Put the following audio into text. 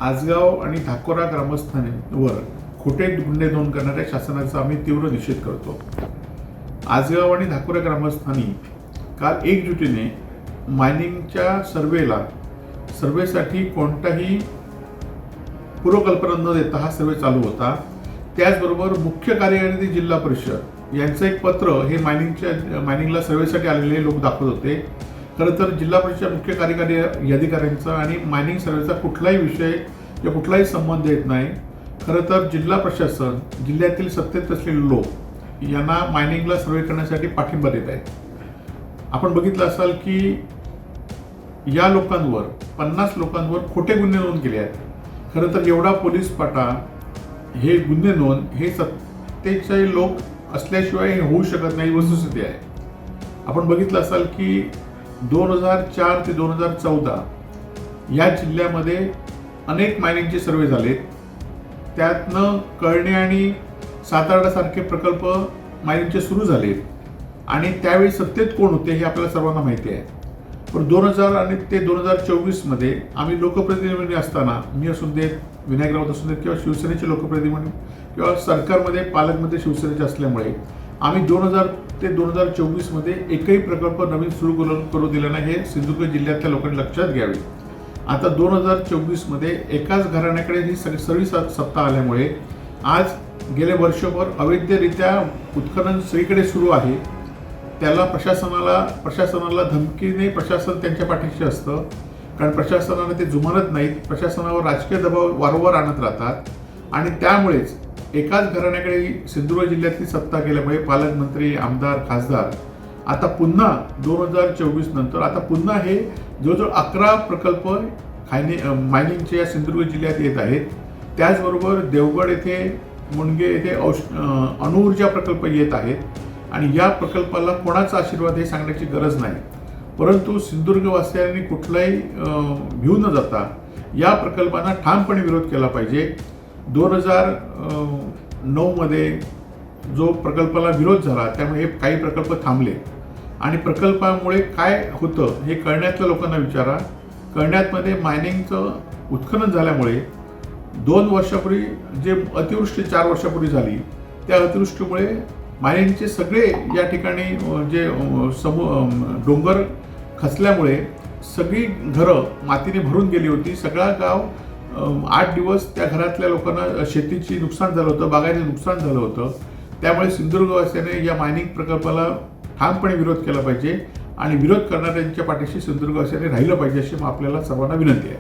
आजगाव आणि धाकोरा ग्रामस्थांवर खोटे गुन्हे नोंद करणाऱ्या शासनाचा आम्ही तीव्र निषेध करतो। आजगाव आणि धाकोरा ग्रामस्थांनी काल एकजुटीने मायनिंगच्या सर्वेसाठी कोणताही पूर्वकल्पना न देता हा सर्वे चालू होता। त्याचबरोबर मुख्य कार्यकारी जिल्हा परिषद यांचं एक पत्र हे मायनिंगला सर्वेसाठी आलेले लोक दाखवत होते। खरं तर जिल्हा परिषद मुख्य कार्यकारी अधिकाऱ्यांचा आणि मायनिंग सर्वेचा कुठलाही विषय या कुठलाही संबंध येत नाही। खरं तर जिल्हा प्रशासन जिल्ह्यातील सत्तेत असलेले लोक यांना मायनिंगला सर्वे करण्यासाठी पाठिंबा देत आहेत। आपण बघितलं असाल की या लोकांवर 50 लोकांवर खोटे गुन्हे नोंद केले आहेत। खरं तर एवढा पोलीस पाटा हे गुन्हे नोंद हे सत्तेचे लोक असल्याशिवाय हे होऊ शकत नाही वस्तुस्थिती आहे। आपण बघितलं असाल की 2004 ते 2014 या जिल्ह्यामध्ये अनेक मायनिंगचे सर्वे झालेत। त्यातनं कळणे आणि सातारसारखे प्रकल्प मायनिंगचे सुरू झाले आणि त्यावेळी सत्तेत कोण होते हे आपल्याला सर्वांना माहिती आहे। पण 2000 आणि ते 2024 मध्ये आम्ही लोकप्रतिनिधी असताना मी असू देत, विनायक राऊत असू देत किंवा शिवसेनेचे लोकप्रतिनिधी किंवा सरकारमध्ये पालकमंत्री शिवसेनेचे असल्यामुळे आम्ही 2000 ते 2024 मध्ये एकही प्रकल्प नवीन सुरू करू दिला नाही। हे सिंधुदुर्ग जिल्ह्यातल्या लोकांनी लक्षात घ्यावे। आता 2024 मध्ये एकाच घराण्याकडे ही सगळी सत्ता आल्यामुळे आज गेले वर्षभर अवैधरित्या उत्खनन सगळीकडे सुरू आहे। त्याला प्रशासनाला धमकीने प्रशासन त्यांच्या पाठीशी असतं, कारण प्रशासनाने ते जुमानत नाहीत। प्रशासनावर राजकीय दबाव वारंवार आणत राहतात आणि त्यामुळेच एकाच घराण्याकडे सिंधुदुर्ग जिल्ह्यातली सत्ता गेल्यामुळे पालकमंत्री, आमदार, खासदार आता पुन्हा 2024 नंतर आता पुन्हा हे जवळजवळ 11 प्रकल्प मायनिंगचे या सिंधुदुर्ग जिल्ह्यात येत आहेत। त्याचबरोबर देवगड येथे, मुणगे येथे अणुऊर्जा प्रकल्प येत आहेत आणि या प्रकल्पाला कोणाचा आशीर्वाद हे सांगण्याची गरज नाही। परंतु सिंधुदुर्गवासियांनी कुठलाही भिवू न जाता या प्रकल्पांना ठामपणे विरोध केला पाहिजे। 2009 मध्ये जो प्रकल्पाला विरोध झाला त्यामुळे हे काही प्रकल्प थांबले आणि प्रकल्पामुळे काय होतं हे कळण्यातल्या लोकांना विचारा। कळण्यातमध्ये मायनिंगचं उत्खनन झाल्यामुळे 2 वर्षापूर्वी जे अतिवृष्टी 4 वर्षापूर्वी झाली त्या अतिवृष्टीमुळे मायनिंगचे सगळे या ठिकाणी जे डोंगर खचल्यामुळे सगळी घरं मातीने भरून गेली होती। सगळा गाव 8 दिवस त्या घरातल्या लोकांना शेतीची नुकसान झालं होतं, बागायतीचं नुकसान झालं होतं। त्यामुळे सिंधुदुर्गवासियांनी या मायनिंग प्रकल्पाला ठामपणे विरोध केला पाहिजे आणि विरोध करणाऱ्यांच्या पाठीशी सिंधुदुर्गवासियांनी राहिलं पाहिजे अशी आपल्याला सर्वांना विनंती आहे।